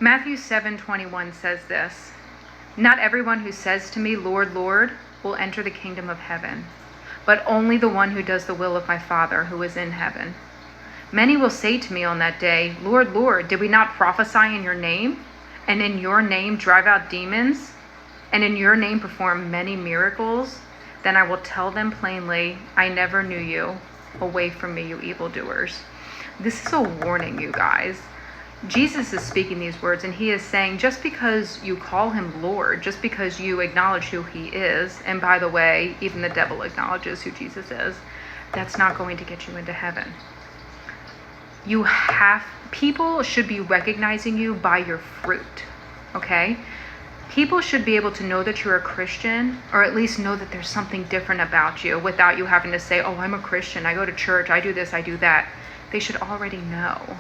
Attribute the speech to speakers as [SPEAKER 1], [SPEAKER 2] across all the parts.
[SPEAKER 1] Matthew 7:21 says this, "Not everyone who says to me, 'Lord, Lord,' will enter the kingdom of heaven, but only the one who does the will of my Father who is in heaven. Many will say to me on that day, 'Lord, Lord, did we not prophesy in your name, and in your name drive out demons, and in your name perform many miracles?' Then I will tell them plainly, 'I never knew you. Away from me, you evildoers.'" This is a warning, you guys. Jesus is speaking these words, and he is saying, just because you call him Lord, just because you acknowledge who he is, and by the way, even the devil acknowledges who Jesus is, that's not going to get you into heaven. People should be recognizing you by your fruit, okay? People should be able to know that you're a Christian, or at least know that there's something different about you without you having to say, "Oh, I'm a Christian, I go to church, I do this, I do that." They should already know.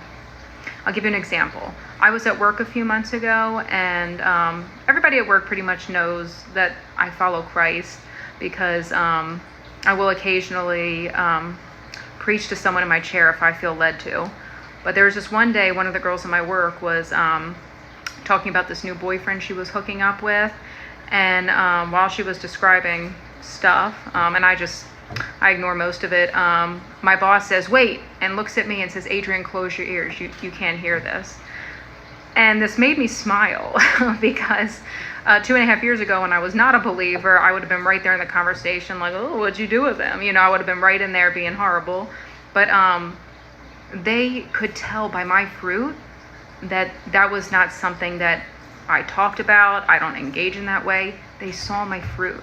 [SPEAKER 1] I'll give you an example. I was at work a few months ago, and everybody at work pretty much knows that I follow Christ because I will occasionally preach to someone in my chair if I feel led to. But there was this one day, one of the girls in my work was talking about this new boyfriend she was hooking up with, and while she was describing stuff, and I ignore most of it, my boss says, "Wait," and looks at me and says, "Adrienne, close your ears, you can't hear this." And this made me smile because 2.5 years ago, when I was not a believer, I would have been right there in the conversation like, "Oh, what'd you do with him?" I would have been right in there being horrible. But they could tell by my fruit that that was not something that I talked about. I don't engage in that way. They saw my fruit.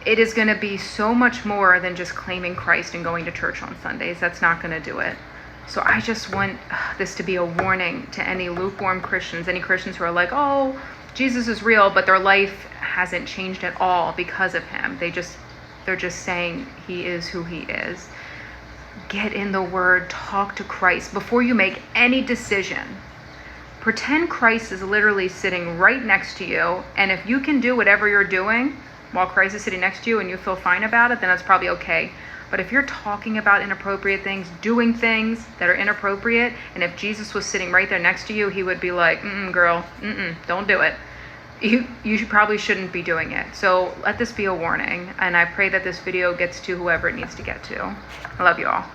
[SPEAKER 1] It is going to be so much more than just claiming Christ and going to church on Sundays. That's not going to do it. So I just want this to be a warning to any lukewarm Christians, any Christians who are like, "Oh, Jesus is real," but their life hasn't changed at all because of him. They're just saying he is who he is. Get in the Word, talk to Christ before you make any decision. Pretend Christ is literally sitting right next to you, and if you can do whatever you're doing while Christ is sitting next to you and you feel fine about it, then that's probably okay. But if you're talking about inappropriate things, doing things that are inappropriate, and if Jesus was sitting right there next to you, he would be like, "Girl, don't do it." You probably shouldn't be doing it. So let this be a warning, and I pray that this video gets to whoever it needs to get to. I love you all.